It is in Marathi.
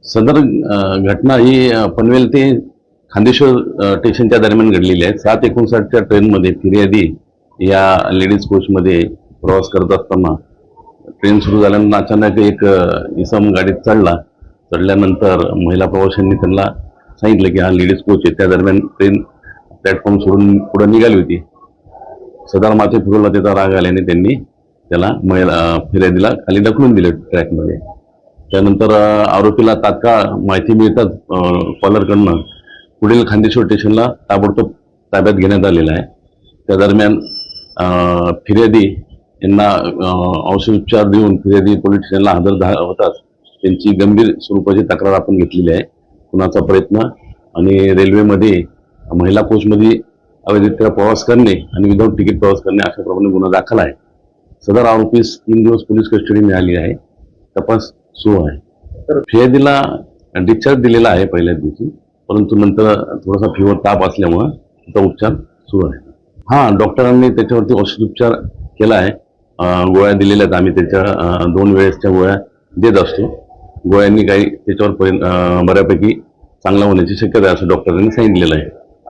सदर घटना ही पनवेल ते खांदेश्वर स्टेशनच्या दरम्यान घडलेली आहे। 7:59च्या ट्रेनमध्ये फिर्यादी या लेडीज कोचमध्ये प्रवास करत असताना ट्रेन सुरू झाल्यानंतर अचानक एक इसम गाडीत चढल्यानंतर महिला प्रवाशांनी त्यांना सांगितलं की हा लेडीज कोच आहे। त्या दरम्यान ट्रेन प्लॅटफॉर्म सोडून पुढे निघाली होती। सदर माथे फिरवला त्याचा राग आल्याने त्यांनी त्याला फिर्यादीला खाली ढकलून दिले ट्रॅकमध्ये। त्यानंतर आरोपीला तात्काळ माहिती मिळताच कॉलरकडनं पुढील खांदेश्वर स्टेशनला ताबडतोब ताब्यात घेण्यात आलेला आहे। त्या दरम्यान फिर्यादी यांना औषधोपचार देऊन फिर्यादी पोलीस स्टेशनला हजर होताच त्यांची गंभीर स्वरूपाची तक्रार आपण घेतलेली आहे। खुनाचा प्रयत्न आणि रेल्वेमध्ये महिला कोचमध्ये अवैधरित्या प्रवास करणे आणि विदाऊट तिकीट प्रवास करणे अशा प्रमाणे गुन्हा दाखल आहे। सदर आरोपीस 3 दिवस पोलीस कस्टडी मिळाली आहे। तपास सुरू आहे। तर फिर्यादीला डिस्चार्ज दिलेला आहे पहिल्या दिवशी, परंतु नंतर थोडासा फीवर ताप असल्यामुळे त्याचा उपचार सुरू आहे। हां, डॉक्टरांनी त्याच्यावरती औषधोपचार केला आहे। गोळ्या दिलेल्या आहेत आम्ही, त्याच्या 2 वेळेसच्या गोळ्या देत असतो। गोळ्यांनी काही त्याच्यावर बऱ्यापैकी चांगला होण्याची शक्यता आहे असं डॉक्टरांनी सांगितलेलं आहे।